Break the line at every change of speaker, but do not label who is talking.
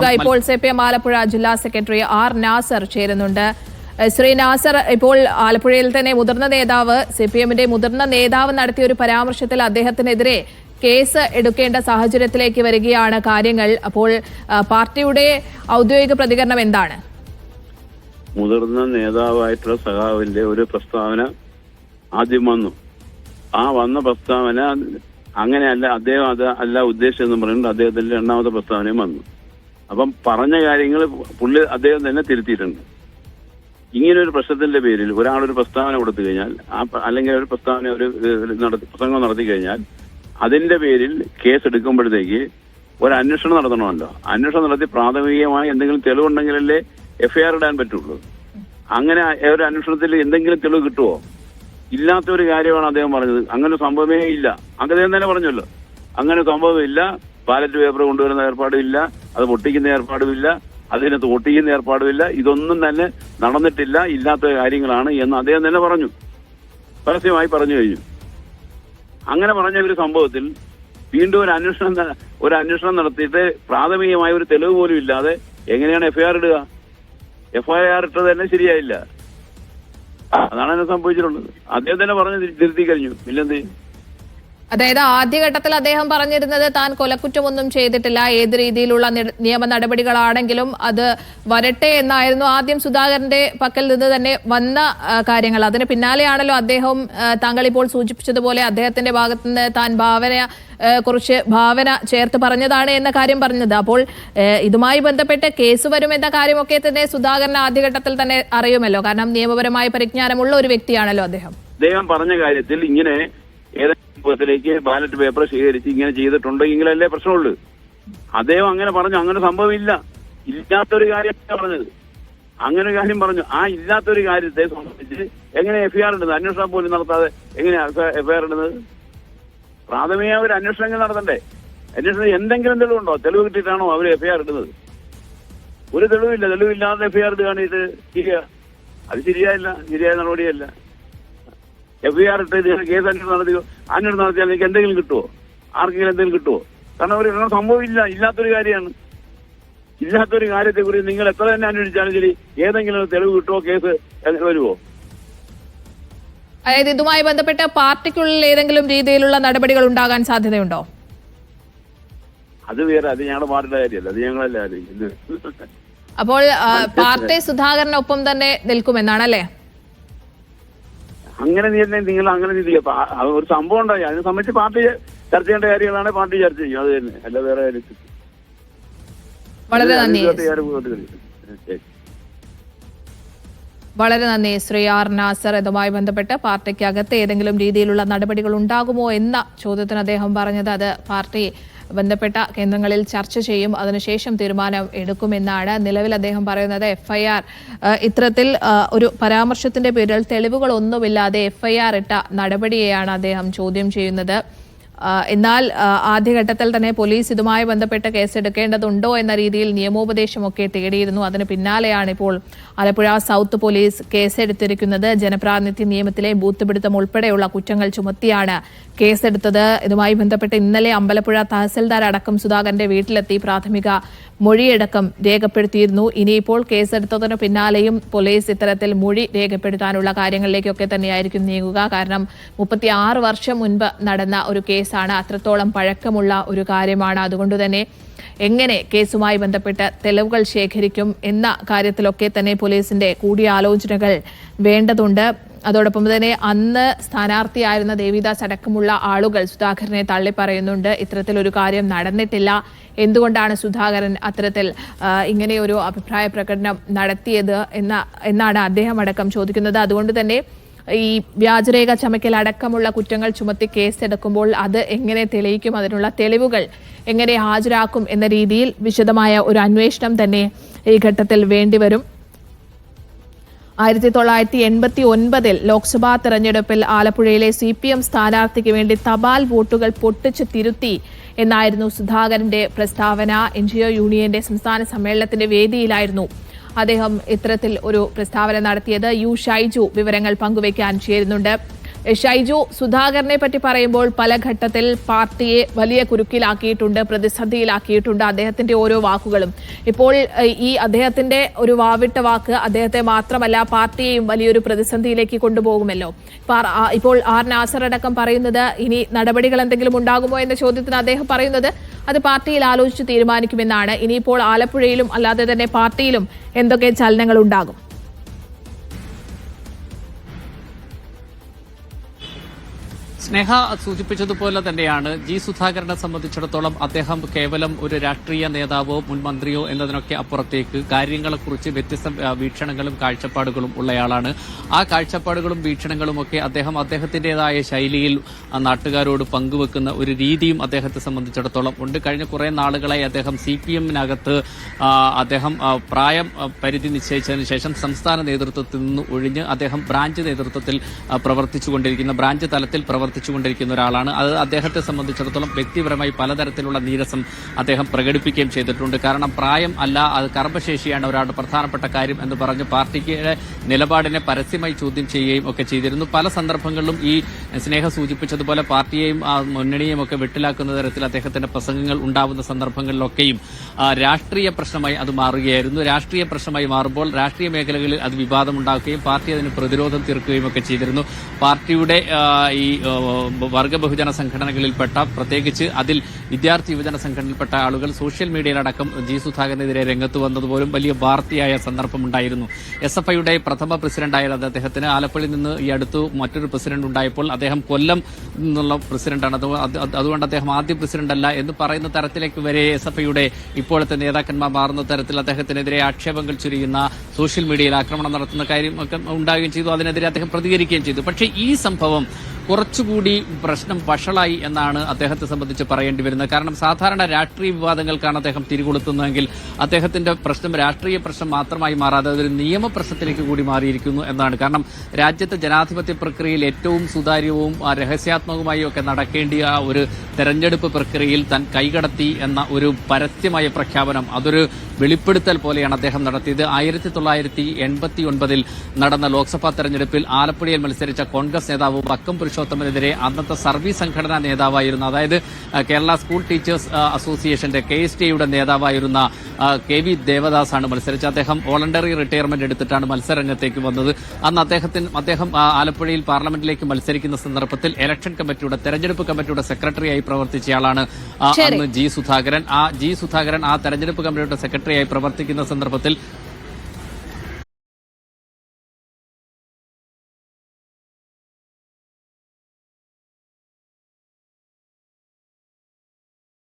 ഇപ്പോൾ CPM ആലപ്പുഴ ജില്ലാ secretary R Nasar ചേരുന്നുണ്ട്. ശ്രീ നാസർ, ഇപ്പോൾ ആലപ്പുഴയിൽ തന്നെ മുതിർന്ന നേതാവ് CPMന്റെ മുതിർന്ന നേതാവ് നടത്തിയ ഒരു പരാമർശത്തിൽ അദ്ദേഹത്തിനെതിരെ കേസ് എടുക്കേണ്ട സാഹചര്യത്തിലേക്ക് വരികയാണ് കാര്യങ്ങൾ. അപ്പോൾ പാർട്ടിയുടെ ഔദ്യോഗിക പ്രതികരണം എന്താണ്?
മുതിർന്ന നേതാവായിട്ടുള്ള സഖാവിന്റെ ഒരു പ്രസ്താവന ആദ്യം വന്നു. ആ വന്ന പ്രസ്താവന അങ്ങനെയല്ല, അദ്ദേഹം അത് അല്ല ഉദ്ദേശിച്ചെന്ന് പറഞ്ഞിട്ട് അദ്ദേഹത്തിന്റെ രണ്ടാമത്തെ പ്രസ്താവനയും വന്നു. അപ്പം പറഞ്ഞ കാര്യങ്ങൾ അദ്ദേഹം തന്നെ തിരുത്തിയിട്ടുണ്ട്. ഇങ്ങനൊരു പ്രശ്നത്തിന്റെ പേരിൽ ഒരാളൊരു പ്രസ്താവന കൊടുത്തു കഴിഞ്ഞാൽ, അല്ലെങ്കിൽ ഒരു പ്രസ്താവന പ്രസംഗം നടത്തി കഴിഞ്ഞാൽ അതിന്റെ പേരിൽ കേസ് എടുക്കുമ്പോഴത്തേക്ക് ഒരു അന്വേഷണം നടത്തണമല്ലോ. അന്വേഷണം നടത്തി പ്രാഥമികമായി എന്തെങ്കിലും തെളിവുണ്ടെങ്കിലല്ലേ FIR ഇടാൻ പറ്റുള്ളൂ. അങ്ങനെ ഒരു അന്വേഷണത്തിൽ എന്തെങ്കിലും തെളിവ് കിട്ടുമോ? ഇല്ലാത്ത ഒരു കാര്യമാണ് അദ്ദേഹം പറഞ്ഞത്. അങ്ങനെ സംഭവമേ ഇല്ല. അദ്ദേഹം തന്നെ പറഞ്ഞല്ലോ, അങ്ങനെ സംഭവമില്ല. ബാലറ്റ് പേപ്പർ കൊണ്ടുവരുന്ന ഏർപ്പാടുമില്ല, അത് പൊട്ടിക്കുന്ന ഏർപ്പാടുമില്ല, അതിനകത്ത് ഒട്ടിക്കുന്ന ഏർപ്പാടുമില്ല. ഇതൊന്നും തന്നെ നടന്നിട്ടില്ല, ഇല്ലാത്ത കാര്യങ്ങളാണ് എന്ന് അദ്ദേഹം തന്നെ പറഞ്ഞു, പരസ്യമായി പറഞ്ഞു കഴിഞ്ഞു. അങ്ങനെ പറഞ്ഞ ഒരു സംഭവത്തിൽ വീണ്ടും ഒരു അന്വേഷണം നടത്തിയിട്ട് പ്രാഥമികമായ ഒരു തെളിവ് പോലും ഇല്ലാതെ എങ്ങനെയാണ് FIR ഇടുക? FIR ഇട്ടത് തന്നെ ശരിയായില്ല. അതാണ് എന്നെ സംഭവിച്ചിട്ടുള്ളത്. അദ്ദേഹം തന്നെ പറഞ്ഞ് തിരുത്തി കഴിഞ്ഞു. ഇല്ലെന്ത്?
അതായത് ആദ്യഘട്ടത്തിൽ അദ്ദേഹം പറഞ്ഞിരുന്നത് താൻ കൊലക്കുറ്റമൊന്നും ചെയ്തിട്ടില്ല, ഏത് രീതിയിലുള്ള നിയമ നടപടികളാണെങ്കിലും അത് വരട്ടെ എന്നായിരുന്നു ആദ്യം സുധാകരന്റെ പക്കൽ നിന്ന് തന്നെ വന്ന കാര്യങ്ങൾ. അതിന് പിന്നാലെയാണല്ലോ അദ്ദേഹം താങ്കൾ ഇപ്പോൾ സൂചിപ്പിച്ചതുപോലെ അദ്ദേഹത്തിന്റെ ഭാഗത്ത് നിന്ന് താൻ കുറച്ച് ഭാവന ചേർത്ത് പറഞ്ഞതാണ് എന്ന കാര്യം പറഞ്ഞത്. അപ്പോൾ ഇതുമായി ബന്ധപ്പെട്ട് കേസ് വരുമെന്ന കാര്യമൊക്കെ തന്നെ സുധാകരൻ ആദ്യഘട്ടത്തിൽ തന്നെ അറിയുമല്ലോ, കാരണം നിയമപരമായ പരിജ്ഞാനമുള്ള ഒരു വ്യക്തിയാണല്ലോ അദ്ദേഹം.
അദ്ദേഹം പറഞ്ഞ കാര്യത്തിൽ ഇങ്ങനെ ിലേക്ക് ബാലറ്റ് പേപ്പർ ശേഖരിച്ച് ഇങ്ങനെ ചെയ്തിട്ടുണ്ടെങ്കിലല്ലേ പ്രശ്നമുള്ളൂ. അദ്ദേഹം അങ്ങനെ പറഞ്ഞു. അങ്ങനെ സംഭവമില്ല, ഇല്ലാത്തൊരു കാര്യമാണ് പറഞ്ഞത്. അങ്ങനെ ഒരു കാര്യം പറഞ്ഞു. ആ ഇല്ലാത്തൊരു കാര്യത്തെ സംബന്ധിച്ച് എങ്ങനെ FIR ഇടുന്നത്? അന്വേഷണം പോലും നടത്താതെ എങ്ങനെയാണ് FIR ഇടുന്നത്? പ്രാഥമിക ഒരു അന്വേഷണം നടത്തണ്ടേ? അന്വേഷണം എന്തെങ്കിലും തെളിവുണ്ടോ? തെളിവ് കിട്ടിയിട്ടാണോ അവർ FIR ഇടുന്നത്? ഒരു തെളിവില്ല. തെളിവില്ലാതെ FIR ഇടുകയാണ് ഇത് ശരിയാ? അത് ശരിയായ നടപടിയല്ല. FIR ഇട്ട് കേസ് അന്വേഷണം നടത്തിയാൽ എനിക്ക് എന്തെങ്കിലും കിട്ടുമോ? ആർക്കെങ്കിലും എന്തെങ്കിലും കിട്ടുമോ? കാരണം ഒരു സംഭവമില്ല, ഇല്ലാത്തൊരു കാര്യമാണ്. ഇല്ലാത്തൊരു കാര്യത്തെ കുറിച്ച് നിങ്ങൾ എത്ര തന്നെ അന്വേഷിച്ചാലും ശരി, ഏതെങ്കിലും തെളിവ് കിട്ടുമോ? കേസ് വരുമോ?
അതായത് ഇതുമായി ബന്ധപ്പെട്ട് പാർട്ടിക്കുള്ളിൽ ഏതെങ്കിലും രീതിയിലുള്ള നടപടികൾ ഉണ്ടാകാൻ സാധ്യതയുണ്ടോ?
അത് വേറെ, അത് ഞങ്ങളുടെ പാർട്ടിയുടെ കാര്യമല്ല, അത് ഞങ്ങളല്ല ആലോചിക്കുന്നത്.
അപ്പോൾ പാർട്ടി സുധാകരനൊപ്പം തന്നെ നിൽക്കുമെന്നാണല്ലേ?
അങ്ങനെ നിങ്ങൾ അങ്ങനെ ചിന്തിക്കുക. ഒരു സംഭവം ഉണ്ടായി, അതിനെ സംബന്ധിച്ച് പാർട്ടി ചർച്ച ചെയ്യേണ്ട കാര്യങ്ങളാണ് പാർട്ടി ചർച്ച ചെയ്യും. അത് തന്നെ, അല്ല വേറെ കാര്യം.
വളരെ നന്ദി ശ്രീ ആർ നാസർ. ഇതുമായി ബന്ധപ്പെട്ട് പാർട്ടിക്കകത്ത് ഏതെങ്കിലും രീതിയിലുള്ള നടപടികൾ ഉണ്ടാകുമോ എന്ന ചോദ്യത്തിന് അദ്ദേഹം പറഞ്ഞത് അത് പാർട്ടി ബന്ധപ്പെട്ട കേന്ദ്രങ്ങളിൽ ചർച്ച ചെയ്യും, അതിനുശേഷം തീരുമാനം എടുക്കുമെന്നാണ്. നിലവിൽ അദ്ദേഹം പറയുന്നത് FIR ഇത്തരത്തിൽ ഒരു പരാമർശത്തിന്റെ പേരിൽ തെളിവുകളൊന്നുമില്ലാതെ FIR ഇട്ട നടപടിയെയാണ് അദ്ദേഹം ചോദ്യം ചെയ്യുന്നത്. എന്നാൽ ആദ്യഘട്ടത്തിൽ തന്നെ പോലീസ് ഇതുമായി ബന്ധപ്പെട്ട് കേസെടുക്കേണ്ടതുണ്ടോ എന്ന രീതിയിൽ നിയമോപദേശമൊക്കെ തേടിയിരുന്നു. അതിന് പിന്നാലെയാണ് ഇപ്പോൾ ആലപ്പുഴ സൗത്ത് പോലീസ് കേസെടുത്തിരിക്കുന്നത്. ജനപ്രാതിനിധ്യ നിയമത്തിലെ ബൂത്ത് പിടുത്തം ഉൾപ്പെടെയുള്ള കുറ്റങ്ങൾ ചുമത്തിയാണ് കേസെടുത്തത്. ഇതുമായി ബന്ധപ്പെട്ട് ഇന്നലെ അമ്പലപ്പുഴ തഹസിൽദാർ അടക്കം സുധാകരന്റെ വീട്ടിലെത്തി പ്രാഥമിക മൊഴിയടക്കം രേഖപ്പെടുത്തിയിരുന്നു. ഇനിയിപ്പോൾ കേസെടുത്തതിന് പിന്നാലെയും പോലീസ് ഇത്തരത്തിൽ മൊഴി രേഖപ്പെടുത്താനുള്ള കാര്യങ്ങളിലേക്കൊക്കെ തന്നെയായിരിക്കും നീങ്ങുക. കാരണം 36 വർഷം മുൻപ് നടന്ന ഒരു കേസാണ്, അത്രത്തോളം പഴക്കമുള്ള ഒരു കാര്യമാണ്. അതുകൊണ്ട് തന്നെ എങ്ങനെ കേസുമായി ബന്ധപ്പെട്ട് തെളിവുകൾ ശേഖരിക്കും എന്ന കാര്യത്തിലൊക്കെ തന്നെ പോലീസിന്റെ കൂടിയാലോചനകൾ വേണ്ടതുണ്ട്. അതോടൊപ്പം തന്നെ അന്ന് സ്ഥാനാർത്ഥിയായിരുന്ന ദേവിദാസ് അടക്കമുള്ള ആളുകൾ സുധാകരനെ തള്ളിപ്പറയുന്നുണ്ട്. ഇത്തരത്തിലൊരു കാര്യം നടന്നിട്ടില്ല, എന്തുകൊണ്ടാണ് സുധാകരൻ അത്തരത്തിൽ ഇങ്ങനെയൊരു അഭിപ്രായ പ്രകടനം നടത്തിയത് എന്നാണ് അദ്ദേഹം അടക്കം ചോദിക്കുന്നത്. അതുകൊണ്ട് തന്നെ ഈ വ്യാജരേഖ ചമയ്ക്കൽ അടക്കമുള്ള കുറ്റങ്ങൾ ചുമത്തി കേസെടുക്കുമ്പോൾ അത് എങ്ങനെ തെളിയിക്കും, അതിനുള്ള തെളിവുകൾ എങ്ങനെ ഹാജരാക്കും എന്ന രീതിയിൽ വിശദമായ ഒരു അന്വേഷണം തന്നെ ഈ ഘട്ടത്തിൽ വേണ്ടിവരും. 1989 ലോക്സഭാ തെരഞ്ഞെടുപ്പിൽ ആലപ്പുഴയിലെ CPM സ്ഥാനാർത്ഥിക്ക് വേണ്ടി തപാൽ വോട്ടുകൾ പൊട്ടിച്ച് തിരുത്തി എന്നായിരുന്നു സുധാകരന്റെ പ്രസ്താവന. NGO യൂണിയന്റെ സംസ്ഥാന സമ്മേളനത്തിന്റെ വേദിയിലായിരുന്നു അദ്ദേഹം ഇത്തരത്തിൽ ഒരു പ്രസ്താവന നടത്തിയത്. യു ഷൈജു വിവരങ്ങൾ പങ്കുവയ്ക്കാൻ ചേരുന്നുണ്ട്. ഷൈജു, സുധാകരനെ പറ്റി പറയുമ്പോൾ പല ഘട്ടത്തിൽ പാർട്ടിയെ വലിയ കുരുക്കിലാക്കിയിട്ടുണ്ട്, പ്രതിസന്ധിയിലാക്കിയിട്ടുണ്ട് അദ്ദേഹത്തിന്റെ ഓരോ വാക്കുകളും. ഇപ്പോൾ ഈ അദ്ദേഹത്തിന്റെ ഒരു വാവിട്ട വാക്ക് അദ്ദേഹത്തെ മാത്രമല്ല പാർട്ടിയെയും വലിയൊരു പ്രതിസന്ധിയിലേക്ക് കൊണ്ടുപോകുമല്ലോ. ഇപ്പോൾ ആർ നാസർ അടക്കം പറയുന്നത് ഇനി നടപടികൾ എന്തെങ്കിലും ഉണ്ടാകുമോ എന്ന ചോദ്യത്തിന് അദ്ദേഹം പറയുന്നത് അത് പാർട്ടിയിൽ ആലോചിച്ച് തീരുമാനിക്കുമെന്നാണ്. ഇനിയിപ്പോൾ ആലപ്പുഴയിലും അല്ലാതെ തന്നെ പാർട്ടിയിലും എന്തൊക്കെ ചലനങ്ങൾ ഉണ്ടാകും?
സ്നേഹ സൂചിപ്പിച്ചതുപോലെ തന്നെയാണ് ജി സുധാകരനെ സംബന്ധിച്ചിടത്തോളം അദ്ദേഹം കേവലം ഒരു രാഷ്ട്രീയ നേതാവോ മുൻ മന്ത്രിയോ എന്നതിനൊക്കെ അപ്പുറത്തേക്ക് കാര്യങ്ങളെക്കുറിച്ച് വ്യത്യസ്ത വീക്ഷണങ്ങളും കാഴ്ചപ്പാടുകളും ഉള്ളയാളാണ്. ആ കാഴ്ചപ്പാടുകളും വീക്ഷണങ്ങളും ഒക്കെ അദ്ദേഹത്തിന്റേതായ ശൈലിയിൽ നാട്ടുകാരോട് പങ്കുവെക്കുന്ന ഒരു രീതിയും അദ്ദേഹത്തെ സംബന്ധിച്ചിടത്തോളം ഉണ്ട്. കഴിഞ്ഞ കുറെ നാളുകളായി അദ്ദേഹം CPM-നകത്ത് അദ്ദേഹം പ്രായം പരിധി നിശ്ചയിച്ചതിന് ശേഷം സംസ്ഥാന നേതൃത്വത്തിൽ നിന്ന് ഒഴിഞ്ഞ് അദ്ദേഹം ബ്രാഞ്ച് നേതൃത്വത്തിൽ ബ്രാഞ്ച് തലത്തിൽ പ്രവർത്തിച്ചുകൊണ്ടിരിക്കുന്ന ഒരാളാണ്. അത് അദ്ദേഹത്തെ സംബന്ധിച്ചിടത്തോളം വ്യക്തിപരമായി പലതരത്തിലുള്ള നീരസം അദ്ദേഹം പ്രകടിപ്പിക്കുകയും ചെയ്തിട്ടുണ്ട്. കാരണം പ്രായം അല്ല, അത് കർമ്മശേഷിയാണ് ഒരാളുടെ പ്രധാനപ്പെട്ട കാര്യം എന്ന് പറഞ്ഞ് പാർട്ടിക്ക് നിലപാടിനെ പരസ്യമായി ചോദ്യം ചെയ്യുകയും ഒക്കെ ചെയ്തിരുന്നു. പല സന്ദർഭങ്ങളിലും ഈ സ്നേഹ സൂചിപ്പിച്ചതുപോലെ പാർട്ടിയെയും മുന്നണിയെയും ഒക്കെ വെട്ടിലാക്കുന്ന തരത്തിൽ അദ്ദേഹത്തിന്റെ പ്രസംഗങ്ങൾ ഉണ്ടാവുന്ന സന്ദർഭങ്ങളിലൊക്കെയും രാഷ്ട്രീയ പ്രശ്നമായി അത് മാറുകയായിരുന്നു. രാഷ്ട്രീയ പ്രശ്നമായി മാറുമ്പോൾ രാഷ്ട്രീയ മേഖലകളിൽ അത് വിവാദമുണ്ടാക്കുകയും പാർട്ടി അതിന് പ്രതിരോധം തീർക്കുകയും ഒക്കെ ചെയ്തിരുന്നു. പാർട്ടിയുടെ ഈ വർഗ ബഹുജന സംഘടനകളിൽപ്പെട്ട, പ്രത്യേകിച്ച് അതിൽ വിദ്യാർത്ഥി യുവജന സംഘടനയിൽപ്പെട്ട ആളുകൾ സോഷ്യൽ മീഡിയയിലടക്കം ജി സുധാകരനെതിരെ രംഗത്ത് വന്നതുപോലും വലിയ വാർത്തയായ സന്ദർഭമുണ്ടായിരുന്നു. SFIയുടെ പ്രഥമ പ്രസിഡന്റായിരുന്ന അദ്ദേഹത്തിന് ആലപ്പുഴയിൽ നിന്ന് ഈ അടുത്ത് മറ്റൊരു പ്രസിഡന്റ് ഉണ്ടായപ്പോൾ അദ്ദേഹം കൊല്ലം നിന്നുള്ള പ്രസിഡന്റാണ്, അതുകൊണ്ട് അദ്ദേഹം ആദ്യ പ്രസിഡന്റ് അല്ല എന്ന് പറയുന്ന തരത്തിലേക്ക് വരെ SFIയുടെ ഇപ്പോഴത്തെ നേതാക്കന്മാർ മാറുന്ന തരത്തിൽ അദ്ദേഹത്തിനെതിരെ ആക്ഷേപങ്ങൾ ചൊരിയുന്ന, സോഷ്യൽ മീഡിയയിൽ ആക്രമണം നടത്തുന്ന കാര്യമൊക്കെ ഉണ്ടാവുകയും ചെയ്തു. അതിനെതിരെ അദ്ദേഹം പ്രതികരിക്കുകയും ചെയ്തു. പക്ഷേ ഈ സംഭവം കുറച്ചുകൂടി പ്രശ്നം വഷളായി എന്നാണ് അദ്ദേഹത്തെ സംബന്ധിച്ച് പറയേണ്ടി വരുന്നത്. കാരണം സാധാരണ രാഷ്ട്രീയ വിവാദങ്ങൾക്കാണ് അദ്ദേഹം തിരികൊളുത്തുന്നതെങ്കിൽ അദ്ദേഹത്തിന്റെ പ്രശ്നം രാഷ്ട്രീയ പ്രശ്നം മാത്രമായി മാറാതെ അതൊരു നിയമ പ്രശ്നത്തിലേക്ക് കൂടി മാറിയിരിക്കുന്നു എന്നാണ്. കാരണം രാജ്യത്തെ ജനാധിപത്യ പ്രക്രിയയിൽ ഏറ്റവും സുതാര്യവും രഹസ്യാത്മകമായി ഒക്കെ നടക്കേണ്ടിയ ഒരു തെരഞ്ഞെടുപ്പ് പ്രക്രിയയിൽ താൻ കൈകടത്തി എന്ന ഒരു പരസ്യമായ പ്രഖ്യാപനം, അതൊരു വെളിപ്പെടുത്തൽ പോലെയാണ് അദ്ദേഹം നടത്തിയത്. 1989 നടന്ന ലോക്സഭാ തെരഞ്ഞെടുപ്പിൽ ആലപ്പുഴയിൽ മത്സരിച്ച കോൺഗ്രസ് നേതാവ് വക്കം പുരുഷോത്തമനെതിരെ അന്നത്തെ സർവീസ് സംഘടനാ നേതാവായിരുന്ന, അതായത് കേരള സ്കൂൾ ടീച്ചേഴ്സ് അസോസിയേഷന്റെ KSTയുടെ നേതാവായിരുന്ന KV ദേവദാസാണ് മത്സരിച്ചത്. അദ്ദേഹം വോളണ്ടറി റിട്ടയർമെന്റ് എടുത്തിട്ടാണ് മത്സരരംഗത്തേക്ക് വന്നത്. അന്ന് അദ്ദേഹം ആലപ്പുഴയിൽ പാർലമെന്റിലേക്ക് മത്സരിക്കുന്ന സന്ദർഭത്തിൽ ഇലക്ഷൻ കമ്മിറ്റിയുടെ, തെരഞ്ഞെടുപ്പ് കമ്മിറ്റിയുടെ സെക്രട്ടറിയായി പ്രവർത്തിച്ചയാളാണ് അന്ന് ജി സുധാകരൻ. ആ തെരഞ്ഞെടുപ്പ് കമ്മിറ്റിയുടെ സെക്രട്ടറിയായി പ്രവർത്തിക്കുന്ന സന്ദർഭത്തിൽ